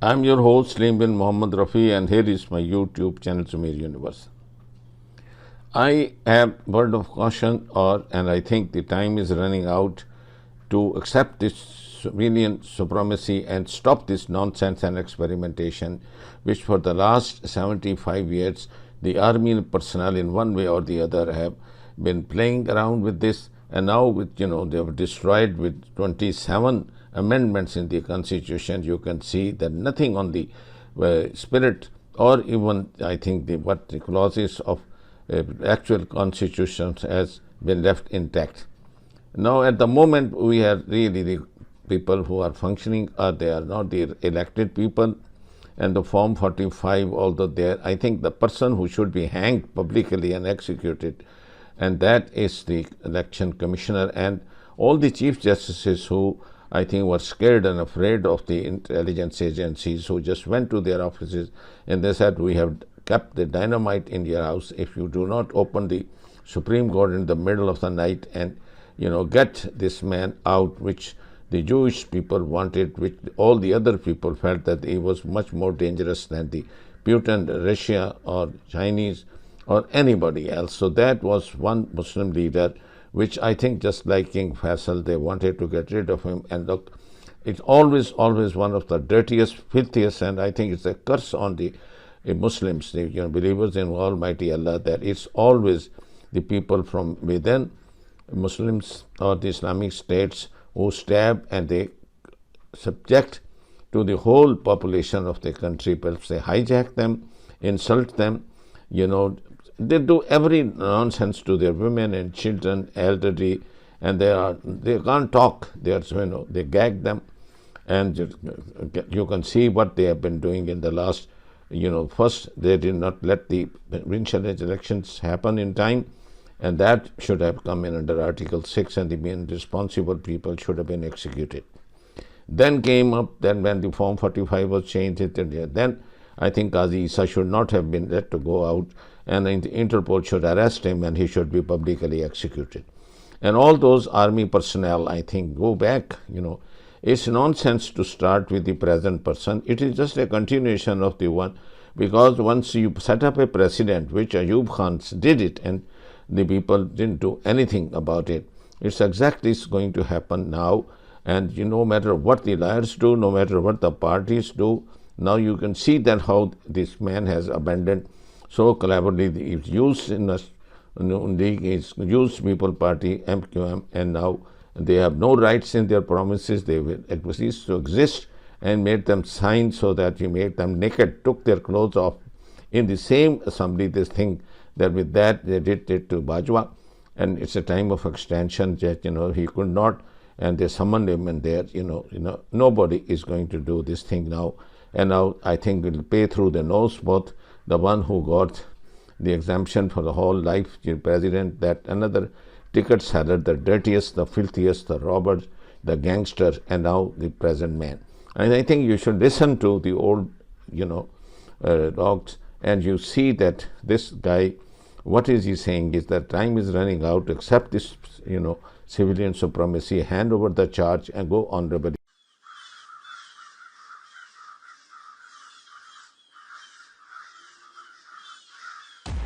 I'm your host, Salim bin Mohammed Rafi, and here is my YouTube channel, Sumir Universe. I have word of caution, and I think the time is running out to accept this civilian supremacy and stop this nonsense and experimentation, which for the last 75 years the army personnel in one way or the other have been playing around with this, and now with they have destroyed with 27 amendments in the constitution. You can see that nothing on the spirit or even I think the clauses of actual constitutions has been left intact. Now at the moment we are really the people who are functioning, they are not the elected people, and the Form 45, although there, I think the person who should be hanged publicly and executed, and that is the election commissioner and all the chief justices who I think were scared and afraid of the intelligence agencies, who just went to their offices and they said, we have kept the dynamite in your house. If you do not open the Supreme Court in the middle of the night and get this man out, which the Jewish people wanted, which all the other people felt that he was much more dangerous than the Putin, Russia or Chinese or anybody else. So that was one Muslim leader, which I think just like King Faisal, they wanted to get rid of him. And look, it's always one of the dirtiest, filthiest, and I think it's a curse on the Muslims, the believers in Almighty Allah, that it's always the people from within Muslims or the Islamic states who stab and they subject to the whole population of the country. Perhaps they hijack them, insult them, they do every nonsense to their women and children, elderly, and they can't talk. They gag them, and you can see what they have been doing in the last. First they did not let the provincial elections happen in time, and that should have come in under Article 6, and the responsible people should have been executed. Then came up, then when the Form 45 was changed, then I think Qazi Isa should not have been let to go out, and the Interpol should arrest him and he should be publicly executed. And all those army personnel, I think, go back. It's nonsense to start with the present person. It is just a continuation of the one, because once you set up a precedent, which Ayub Khan did it, and the people didn't do anything about it, it's exactly going to happen now. And no matter what the liars do, no matter what the parties do, now you can see that how this man has abandoned so cleverly. It's used in the used People Party, MQM, and now they have no rights in their promises. They will cease to exist, and made them sign so that you made them naked, took their clothes off in the same assembly. This thing that with that they did it to Bajwa, and it's a time of extension that he could not, and they summoned him, and there nobody is going to do this thing now. And now I think we'll pay through the nose, both the one who got the exemption for the whole life, the president, that another ticket seller, the dirtiest, the filthiest, the robber, the gangster, and now the present man. And I think you should listen to the old dogs, and you see that this guy, what is he saying is that time is running out, accept this civilian supremacy, hand over the charge and go on rebellion.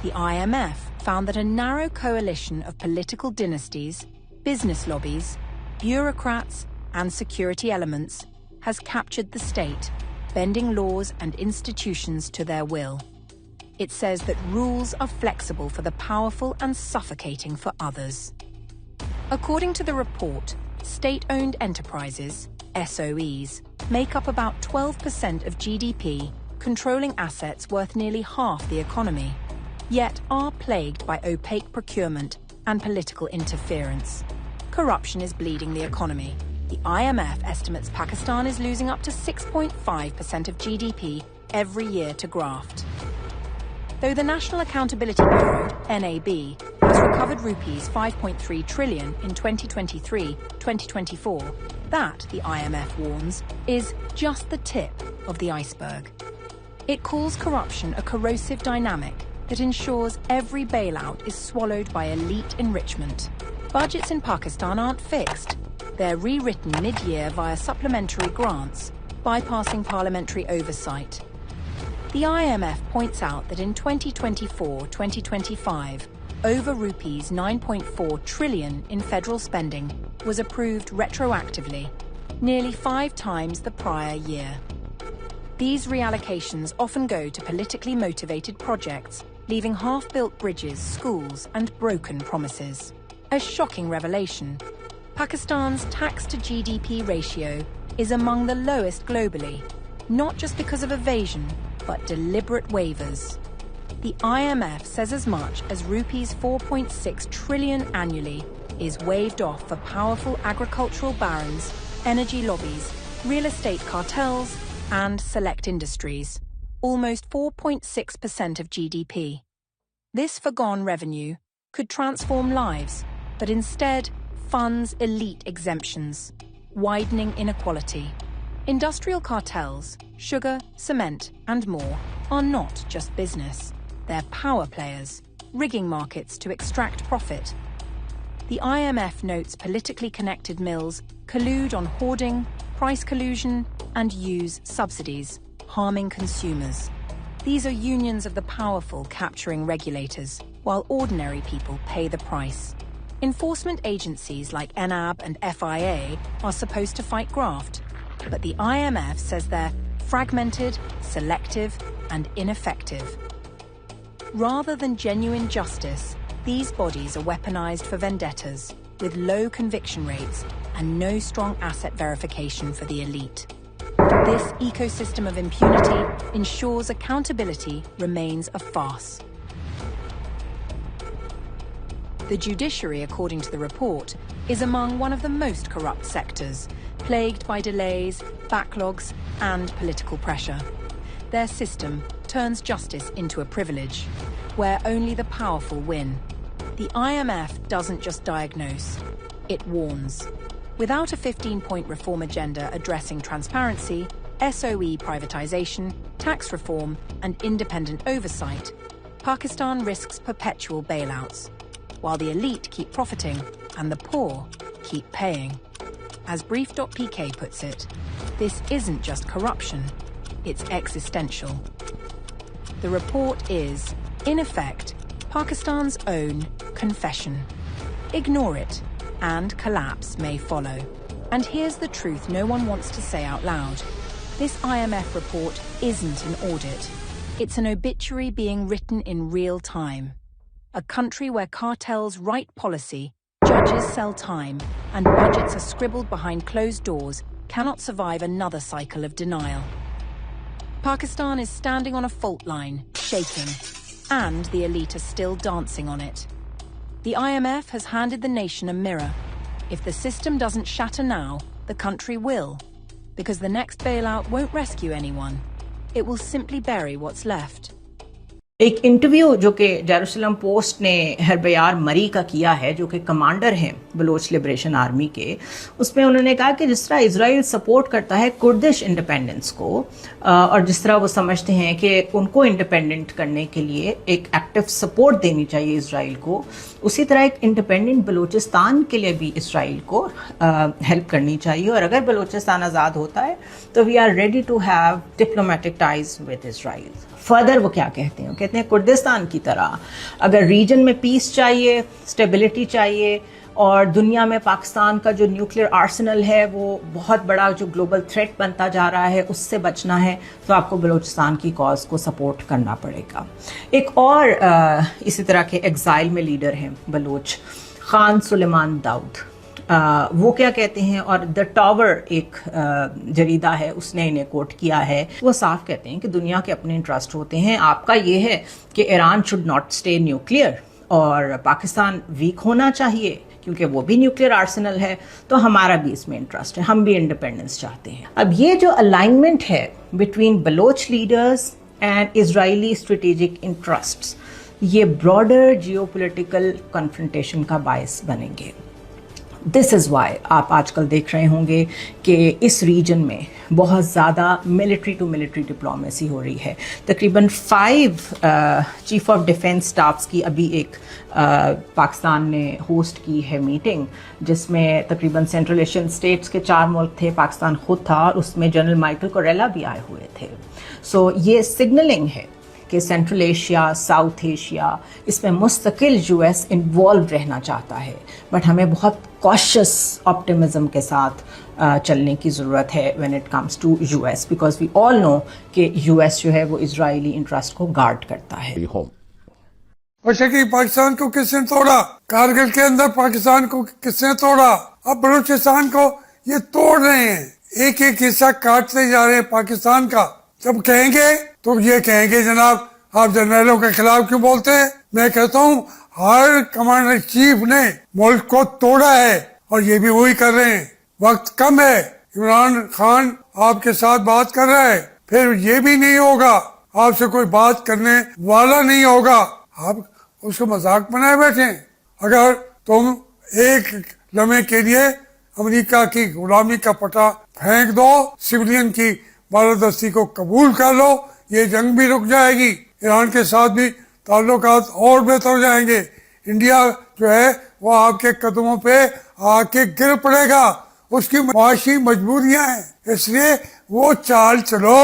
The IMF found that a narrow coalition of political dynasties, business lobbies, bureaucrats, and security elements has captured the state, bending laws and institutions to their will. It says that rules are flexible for the powerful and suffocating for others. According to the report, state-owned enterprises, SOEs, make up about 12% of GDP, controlling assets worth nearly half the economy, yet are plagued by opaque procurement and political interference. Corruption is bleeding the economy. The IMF estimates Pakistan is losing up to 6.5% of GDP every year to graft. Though the National Accountability Bureau, NAB, has recovered rupees 5.3 trillion in 2023-2024, that, the IMF warns, is just the tip of the iceberg. It calls corruption a corrosive dynamic that ensures every bailout is swallowed by elite enrichment. Budgets in Pakistan aren't fixed. They're rewritten mid-year via supplementary grants, bypassing parliamentary oversight. The IMF points out that in 2024-2025, over rupees 9.4 trillion in federal spending was approved retroactively, nearly 5 times the prior year. These reallocations often go to politically motivated projects, leaving half-built bridges, schools, and broken promises. A shocking revelation: Pakistan's tax-to-GDP ratio is among the lowest globally, not just because of evasion, but deliberate waivers. The IMF says as much as rupees 4.6 trillion annually is waved off for powerful agricultural barons, energy lobbies, real estate cartels, and select industries, almost 4.6% of GDP. This foregone revenue could transform lives, but instead funds elite exemptions, widening inequality. Industrial cartels, sugar, cement, and more, are not just business. They're power players, rigging markets to extract profit. The IMF notes politically connected mills collude on hoarding, price collusion, and use subsidies, harming consumers. These are unions of the powerful capturing regulators, while ordinary people pay the price. Enforcement agencies like NAB and FIA are supposed to fight graft, but the IMF says they're fragmented, selective, and ineffective. Rather than genuine justice, these bodies are weaponized for vendettas, with low conviction rates and no strong asset verification for the elite. This ecosystem of impunity ensures accountability remains a farce. The judiciary, according to the report, is among one of the most corrupt sectors, plagued by delays, backlogs, and political pressure. Their system turns justice into a privilege, where only the powerful win. The IMF doesn't just diagnose, it warns. Without a 15-point reform agenda addressing transparency, SOE privatization, tax reform, and independent oversight, Pakistan risks perpetual bailouts, while the elite keep profiting and the poor keep paying. As Brief.pk puts it, this isn't just corruption, it's existential. The report is, in effect, Pakistan's own confession. Ignore it, and collapse may follow. And here's the truth no one wants to say out loud. This IMF report isn't an audit. It's an obituary being written in real time. A country where cartels write policy, judges sell time, and budgets are scribbled behind closed doors cannot survive another cycle of denial. Pakistan is standing on a fault line, shaking, and the elite are still dancing on it. The IMF has handed the nation a mirror. If the system doesn't shatter now, the country will, because the next bailout won't rescue anyone. It will simply bury what's left. एक interview जो कि Jerusalem post ने हरबयार मरी का किया है, जो कि कमांडर हैं बलोच लिबरेशन आर्मी के, उसमें उन्होंने कहा कि जिस तरह इजराइल सपोर्ट करता है कुर्दिश इंडिपेंडेंस को और जिस तरह वो समझते हैं कि उनको इंडिपेंडेंट करने के लिए एक एक्टिव सपोर्ट देनी चाहिए इजराइल को, उसी तरह एक इंडिपेंडेंट बलूचिस्तान के लिए भी इजराइल को हेल्प करनी चाहिए। और अगर बलूचिस्तान आज़ाद होता है तो we are ready to have diplomatic ties with Israel. Further वो क्या कहते हैं? कहते हैं कुर्दिस्तान की तरह अगर रीजन में पीस चाहिए, स्टेबिलिटी चाहिए और दुनिया में पाकिस्तान का जो न्यूक्लियर आर्सेनल है वो बहुत बड़ा जो ग्लोबल थ्रेट बनता जा रहा है, उससे बचना है तो आपको बलूचिस्तान की कॉज को सपोर्ट करना पड़ेगा। एक और इसी तरह के एग्जाइल में लीडर हैं बलूच, खान सुलेमान दाऊद, वो क्या कहते हैं? और द टावर एक जरीदा है, उसने इन्हें कोट किया है। वो साफ कहते हैं कि दुनिया के अपने इंटरेस्ट होते हैं, आपका ये है कि Iran should not stay nuclear और पाकिस्तान वीक होना चाहिए क्योंकि वो भी न्यूक्लियर आर्सेनल है, तो हमारा भी इसमें इंटरेस्ट है, हम भी इंडिपेंडेंस चाहते हैं। अब ये जो अलाइनमेंट है between Baloch leaders and Israeli strategic interests, ये ब्रॉडर जियोपॉलिटिकल कन्फ्रंटेशन का बायस बनेंगे। दिस इज़ वाई आप आजकल देख रहे होंगे कि इस रीजन में बहुत ज़्यादा मिलिट्री टू मिलिट्री डिप्लोमेसी हो रही है. तकरीबन 5 चीफ ऑफ डिफेंस स्टाफ्स की अभी एक पाकिस्तान ने होस्ट की है मीटिंग, जिसमें तकरीबन सेंट्रल एशियन स्टेट्स के 4 मुल्क थे, पाकिस्तान खुद था, और उसमें जनरल माइकल कोरेला भी आए हुए थे. सो ये सिग्नलिंग है कि सेंट्रल एशिया, साउथ एशिया, इसमें मुस्तकिल यूएस इन्वॉल्व रहना चाहता है. बट हमें बहुत कॉशियस ऑप्टिमिज्म के साथ चलने की ज़रूरत है when it comes to US, because we all know कि यूएस जो है वो इजरायली इंटरेस्ट को गार्ड करता है. वैसे कि पाकिस्तान को किसने तोड़ा, कारगिल के अंदर पाकिस्तान को किसने तोड़ा, अब बलूचिस्तान को ये तोड़ रहे हैं, एक एक हिस्सा काटते जा रहे हैं पाकिस्तान का. जब कहेंगे तो ये कहेंगे जनाब आप जनरलों के खिलाफ क्यों बोलते हैं. मैं कहता हूँ हर कमांडर चीफ ने मुल्क को तोड़ा है और ये भी वही कर रहे हैं. वक्त कम है, इमरान खान आपके साथ बात कर रहा है, फिर ये भी नहीं होगा, आपसे कोई बात करने वाला नहीं होगा, आप उसको मजाक बनाए बैठे. अगर तुम एक लम्हे के लिए अमेरिका की गुलामी का पटा फेंक दो, सिविलियन की बालादस्ती को कबूल कर लो, ये जंग भी रुक जाएगी, ईरान के साथ भी ताल्लुकात और बेहतर हो जाएंगे. इंडिया जो है वो आपके कदमों पे आके गिर पड़ेगा, उसकी माशी मजबूरियां हैं, इसलिए वो चाल चलो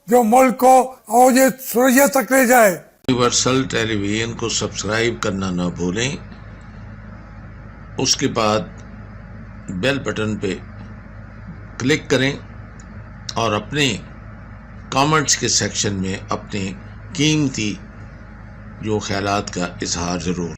जो मुल्क को और ये सुरैया तक ले जाए. यूनिवर्सल टेलीविजन को सब्सक्राइब करना ना भूलें, उसके बाद बेल बटन पे क्लिक करें और अपने कमेंट्स के सेक्शन में अपने कीमती जो ख्यालात का इजहार ज़रूर